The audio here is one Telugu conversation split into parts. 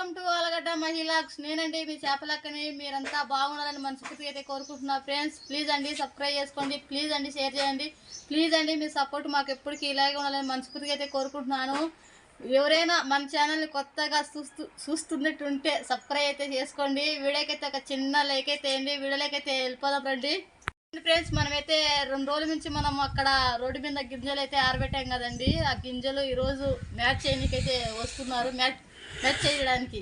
Welcome to Allagadda మహిళాక్స్. నేనండి మీ చేపలక్కని. మీరంతా బాగుండాలని మనస్ఫూర్తిగా అయితే కోరుకుంటున్నా. ఫ్రెండ్స్ ప్లీజ్ అండి సబ్స్క్రైబ్ చేసుకోండి, ప్లీజ్ అండి షేర్ చేయండి, ప్లీజ్ అండి మీ సపోర్ట్ మాకు ఎప్పటికీ ఇలాగే ఉండాలని మనస్ఫూర్తిగా అయితే కోరుకుంటున్నాను. ఎవరైనా మన ఛానల్ని కొత్తగా చూస్తున్నట్టుంటే సబ్స్క్రైబ్ అయితే చేసుకోండి. వీడియోకైతే ఒక చిన్న లైక్ అయితే వేయండి. వీడియోలకైతే వెళ్ళిపోదాం రండి. ఫ్రెండ్స్ మనమైతే 2 రోజుల నుంచి మనం అక్కడ రోడ్డు మీద గింజలు అయితే ఆరబెట్టాం కదండి. ఆ గింజలు ఈరోజు మ్యాచ్ చేయడానికైతే వస్తున్నారు. మ్యాచ్ చేయడానికి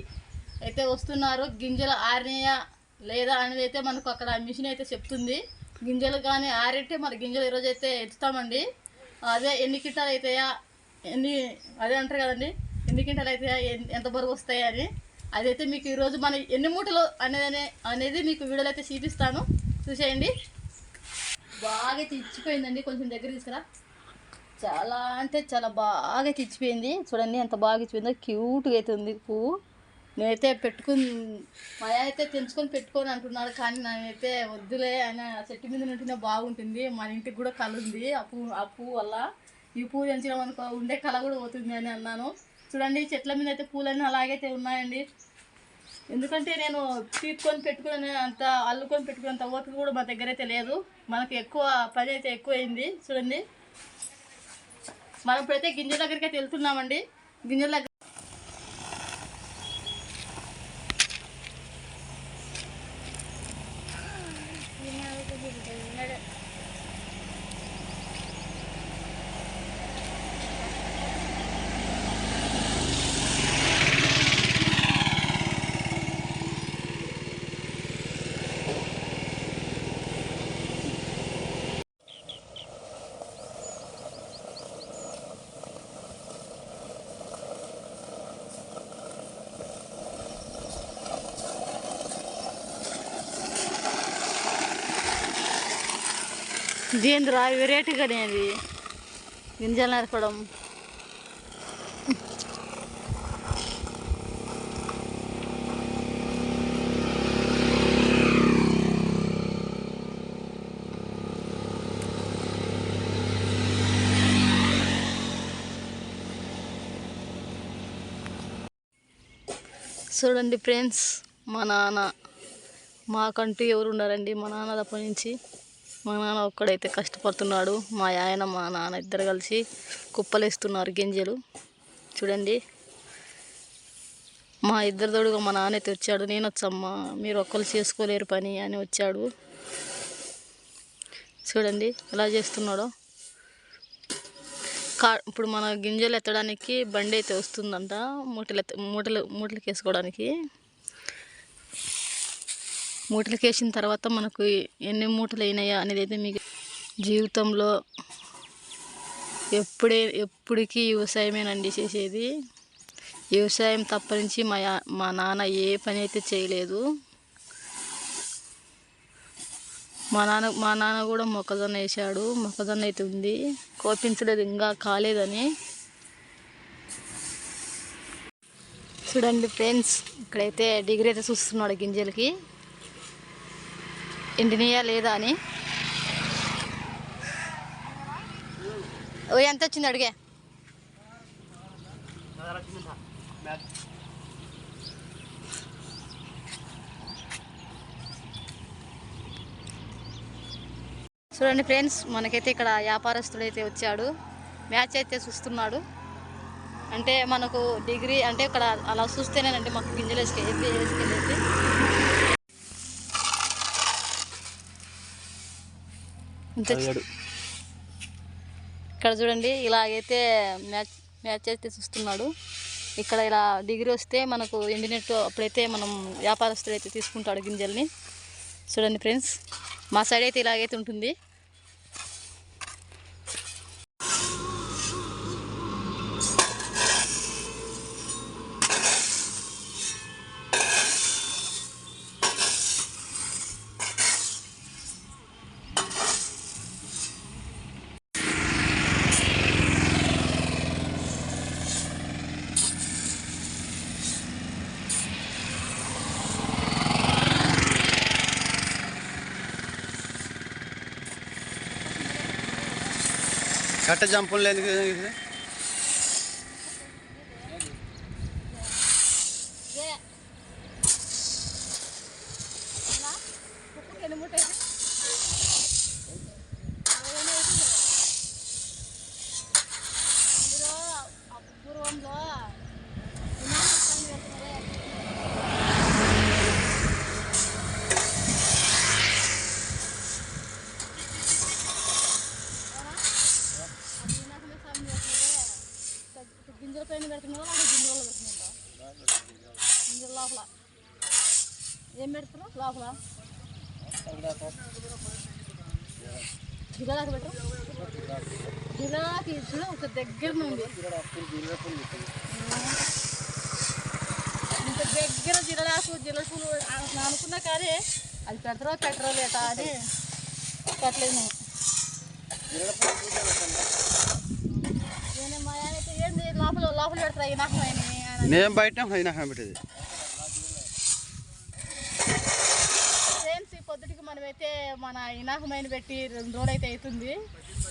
అయితే వస్తున్నారు. గింజలు ఆరినాయా లేదా అనేది అయితే మనకు అక్కడ మిషన్ అయితే చెప్తుంది. గింజలు కానీ ఆరితే మన గింజలు ఈరోజు అయితే ఎత్తుతామండి. అదే ఎన్ని కింటాలు అవుతాయా అదే అంటారు కదండి, ఎన్ని కింటాలు అవుతాయా, ఎంత బరువు వస్తాయా అని. అదైతే మీకు ఈరోజు మన ఎన్ని మూటలు అనేది మీకు వీడియోలో అయితే చూపిస్తాను, చూసేయండి. బాగా తెచ్చిపోయిందండి, కొంచెం దగ్గర తీసుకురా. చాలా అంటే చాలా బాగా తెచ్చిపోయింది. చూడండి ఎంత బాగా ఇచ్చిపోయిందో, క్యూట్గా అయితే ఉంది పువ్వు. నేనైతే మా అయితే తెంచుకొని పెట్టుకొని అంటున్నాడు, కానీ నేనైతే వద్దులే ఆయన చెట్టు మీద ఉంటేనే బాగుంటుంది, మన ఇంటికి కూడా కళ ఉంది ఆ పువ్వు వల్ల. ఈ పువ్వు తెంచడం అనుకో ఉండే కళ కూడా పోతుంది అని అన్నాను. చూడండి చెట్ల మీద అయితే పూలన్నీ అలాగైతే ఉన్నాయండి. ఎందుకంటే నేను తీసుకొని పెట్టుకునే అంత అల్లుకొని పెట్టుకునేంత ఓపిక కూడా మా దగ్గర అయితే లేదు. మనకు ఎక్కువ పని అయితే ఎక్కువ అయింది. చూడండి మనం ఇప్పుడైతే గింజల దగ్గరికి అయితే వెళ్తున్నామండి. గింజల దగ్గర దేంద్రా వెరైటీగానే అది గింజలు నరకడం. చూడండి ఫ్రెండ్స్, మా నాన్న మాకంటూ ఎవరు ఉన్నారండి. మా నాన్న తప్ప నుంచి మా నాన్న ఒక్కడైతే కష్టపడుతున్నాడు. మా ఆయన మా నాన్న ఇద్దరు కలిసి కుప్పలేస్తున్నారు గింజలు. చూడండి మా ఇద్దరు తోడుగా మా నాన్న అయితే వచ్చాడు. నేను వచ్చమ్మా, మీరు ఒక్కరు చేసుకోలేరు పని అని వచ్చాడు. చూడండి ఎలా చేస్తున్నాడో. ఇప్పుడు మన గింజలు ఎత్తడానికి బండి అయితే వస్తుందంట, మూటలకు వేసుకోవడానికి. మూటలకు వేసిన తర్వాత మనకు ఎన్ని మూటలు అయినాయా అనేది అయితే మీకు జీవితంలో ఎప్పటికీ వ్యవసాయమేనండి చేసేది. వ్యవసాయం తప్పనించి మా నాన్న ఏ పని అయితే చేయలేదు. మా నాన్న కూడా మొక్కజొన్న వేసాడు. మొక్కజొన్న అయితే ఉంది, కోపించలేదు, ఇంకా కాలేదని. చూడండి ఫ్రెండ్స్, ఇక్కడైతే డిగ్రీ అయితే చూస్తున్నాడు గింజలకి ఎండినయా లేదా అని. ఎంత వచ్చింది అడిగే? చూడండి ఫ్రెండ్స్, మనకైతే ఇక్కడ వ్యాపారస్తుడు అయితే వచ్చాడు. మ్యాచ్ అయితే చూస్తున్నాడు. అంటే మనకు డిగ్రీ అంటే ఇక్కడ అలా చూస్తేనేనండి మాకు గింజలు వేసుకెళ్ళేది. ఇక్కడ చూడండి ఇలాగైతే మ్యాచ్ అయితే చూస్తున్నాడు. ఇక్కడ ఇలా డిగ్రీ వస్తే మనకు ఎండినట్టు అప్పుడైతే మనం వ్యాపారస్తుడు అయితే తీసుకుంటాడు గింజల్ని. చూడండి ఫ్రెండ్స్, మా సైడ్ అయితే ఇలాగైతే ఉంటుంది. కట్ట జంపులు ఎందుకు? లోపల ఏం పెడుతున్నావు లోపల జిరాకు పెట్టు జిరాకి ఇచ్చిన ఒక దగ్గర నుండి ఇంత దగ్గర జిరడాకులు అనుకున్నా కానీ అది పెట్టరో లేదా అని పెట్టలేదు నేను మా ఆయన అయితే ఏంది లోపల పెడతారా ఈ నాకు నేను బయట పెట్టేది ఫ్రెండ్స్ ఈ పొద్దుటికి మనమైతే మన ఇనాకమైన పెట్టి 2 రోజులు అయితే అవుతుంది.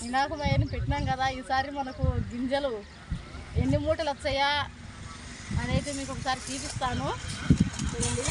ఇనాకమైన పెట్టినాం కదా, ఈసారి మనకు గింజలు ఎన్ని మూటలు వచ్చాయా అనేది మీకు ఒకసారి చూపిస్తాను చూడండి.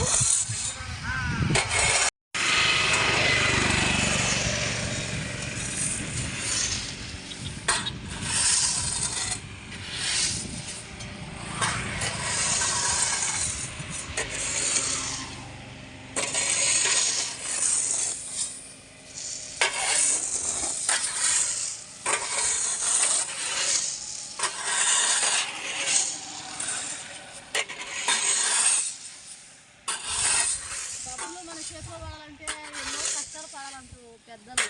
చేతిలో పడాలంటే ఎన్నో కష్టాలు పడాలంటారు పెద్దలు.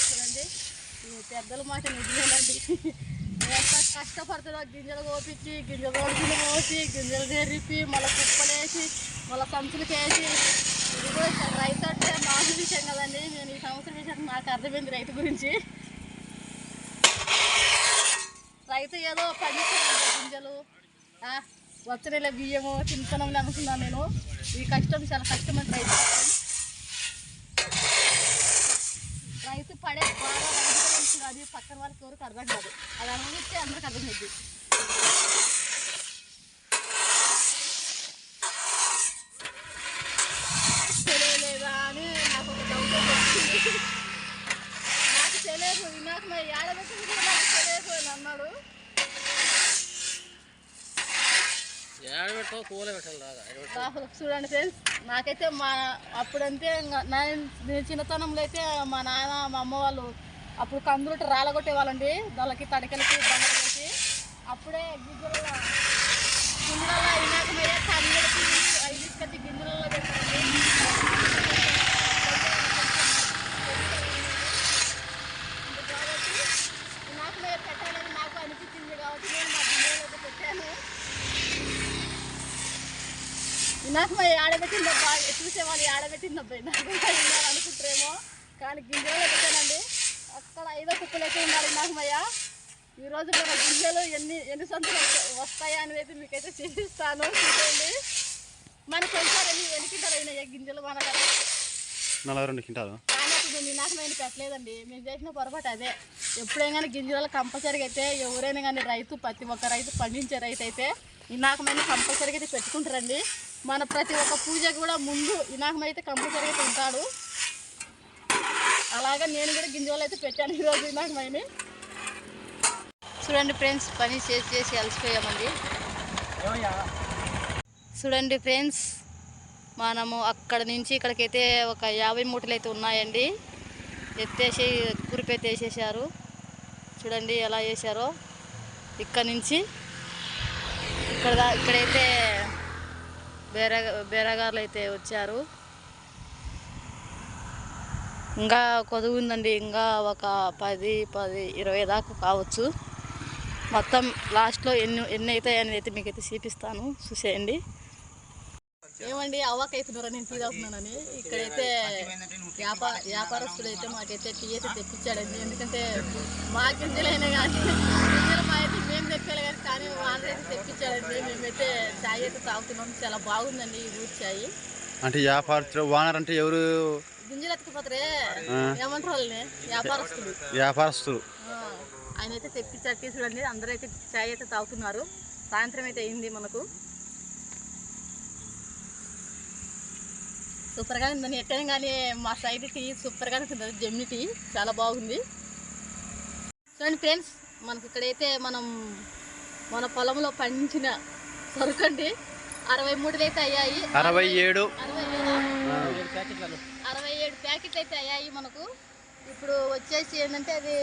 చూడండి పెద్దల మాట నిజమేనండి. ఎంత కష్టపడుతుందో గింజలు కోపించి గింజలు రోడ్లు మోసి గింజలు తెరిపి మళ్ళీ కుప్పలేసి మళ్ళీ సంచులకి వేసి ఇది కూడా రైతు అంటే మామూలు విషయం కదండి. నేను ఈ సంవత్సరం విషయం నాకు అర్థమైంది రైతు గురించి. రైతు ఏదో పండిస్తున్నాను గింజలు వచ్చే నెల బియ్యము తింటున్నామని అనుకున్నాను నేను. ఈ కష్టం చాలా కష్టమైన రైతు పడే బాగా రైతు కాదు, పక్కన వాళ్ళకి ఎవరికి అర్థం కాదు. అది అనుభవిస్తే అందరికి అర్థమైంది. తెలియలేదా అని నాకు ఒక డౌట్ వచ్చింది. నాకు తెలియదు నాకు మరి ఏడబెట్టింది కూడా నాకు తెలియదు అని అన్నాడు. చూడండి ఫ్రెండ్స్, నాకైతే మా అప్పుడంతే నేను చిన్నతనంలో అయితే మా నాన్న మా అమ్మ వాళ్ళు అప్పుడు కందులు రాలగొట్టేవాళ్ళండి. దానికి తడికలకి బండలు వేసి అప్పుడే గింజలలో ఇనాకమయ్యే కందులకి అవి తీసుకొచ్చి గింజలలో పెట్టండి. కాబట్టి ఇనాకమయ్యే పెట్టాలని నాకు అనిపించింది కాబట్టి నేను మా గింజలలో పెట్టాను. ఇనాకమయ్య ఆడబెట్టిందబ్బా చూసేవాళ్ళు ఆడబెట్టిందబ్బా ఇనాకమయ్య అనుకుంటారేమో, కానీ గింజలలో పెట్టానండి. అక్కడ 5వ కుప్పలైతే ఉన్నారు ఇనాకమయ్య. ఈరోజు మన గింజలు ఎన్ని సంచులు వస్తాయా అనేది అయితే మీకైతే చూపిస్తాను. చూడండి మనకు కొంచెం ఎన్ని కింటాలు అయినాయి గింజలు మన కదా 42 కింటాలు. కానీ అప్పుడు మేము ఇనాకమైన పెట్టలేదండి. మేము చేసిన పొరపాటు అదే. ఎప్పుడైనా కానీ గింజలు కంపల్సరీగా అయితే ఎవరైనా కానీ ప్రతి ఒక్క రైతు పండించే రైతు అయితే ఇనాకమైన కంపల్సరీగా అయితే పెట్టుకుంటారండి. మన ప్రతి ఒక్క పూజకి కూడా ముందు ఇనాకం అయితే కంపల్సరీగా తింటాడు. అలాగే నేను కూడా గింజలు అయితే పెట్టాను ఈరోజు ఇనాకమైన. చూడండి ఫ్రెండ్స్, పని చేసి అలసిపోయామండి. చూడండి ఫ్రెండ్స్, మనము అక్కడ నుంచి ఇక్కడికైతే ఒక 50 మూటలు అయితే ఉన్నాయండి. ఎత్తేసి కురిపెత్తి వేసేసారు. చూడండి ఎలా వేసారో. ఇక్కడ నుంచి ఇక్కడైతే బేరగారులు అయితే వచ్చారు. ఇంకా కొదువు ఉందండి, ఇంకా ఒక 10-20 దాకా కావచ్చు. మొత్తం లాస్ట్లో ఎన్ని అవుతాయి అనేది అయితే మీకైతే చూపిస్తాను, చూసేయండి. ఏమండి అవ్వకైతున్నారా నేను టీ తాగుతున్నానని. ఇక్కడైతే వ్యాపారస్తులు అయితే మాకైతే టీ అయితే తెప్పించాడండి. ఎందుకంటే మా గింజలైనా కానీ గింజలు మా అయితే మేము తెప్పాలి కానీ వాళ్ళైతే తెప్పించాడండి. మేమైతే ఛాయ్ అయితే తాగుతున్నాం. చాలా బాగుందండి ఈ ఊరి ఛాయ్. అంటే వ్యాపారస్తులు వానర్ అంటే ఎవరు? గింజలు ఎత్తుకుపోతారే ఏమంటారు వాళ్ళని, వ్యాపారస్తులు. ఆయన అయితే తెప్పించారు. టీ చూడండి, అందరూ అయితే ఛాయ్ అయితే తాగుతున్నారు. సాయంత్రం అయితే అయింది మనకు. సూపర్గా ఉందని ఎట్టని కానీ మా సైడ్ టీ సూపర్గా ఉంటుంది. జమ్మి టీ చాలా బాగుంది. చూడండి ఫ్రెండ్స్, మనకి ఇక్కడైతే మన పొలంలో పండించిన సరుకండి 60 మూటలు అయితే అయ్యాయి. 67 ప్యాకెట్లు అయితే అయ్యాయి మనకు. ఇప్పుడు వచ్చేసి ఏంటంటే అది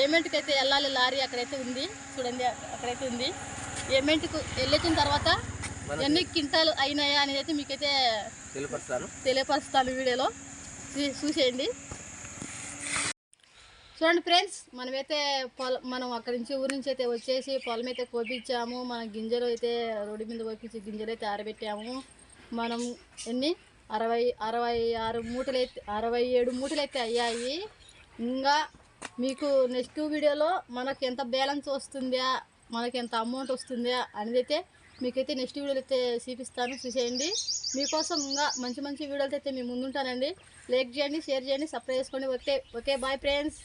ఏమెంట్కి అయితే వెళ్ళాలి లారీ. అక్కడైతే ఉంది చూడండి, అక్కడైతే ఉంది. ఏమెంట్కు వెళ్ళొచ్చిన తర్వాత ఎన్ని క్వింటాలు అయినాయా అనేది అయితే మీకైతే తెలియపరుస్తాను వీడియోలో చూసేయండి. చూడండి ఫ్రెండ్స్, మనమైతే మనం అక్కడి నుంచి ఊరి నుంచి అయితే వచ్చేసి పొలం అయితే కోపించాము. మన గింజలు అయితే రోడ్డు మీద కోపించి గింజలు అయితే ఆరబెట్టాము. మనం ఎన్ని 66 మూటలు అయితే 67 మూటలు అయితే అయ్యాయి. ఇంకా మీకు నెక్స్ట్ వీడియోలో మనకి ఎంత బ్యాలెన్స్ వస్తుందా, మనకి ఎంత అమౌంట్ వస్తుందా అనేది అయితే మీకైతే నెక్స్ట్ వీడియోలో అయితే చూపిస్తాను, చూసేయండి. మీకోసం ఇంకా మంచి మంచి వీడియోలు అయితే మేము ముందుంటానండి. లైక్ చేయండి, షేర్ చేయండి, సబ్స్క్రైబ్ చేసుకోండి. Okay bye friends.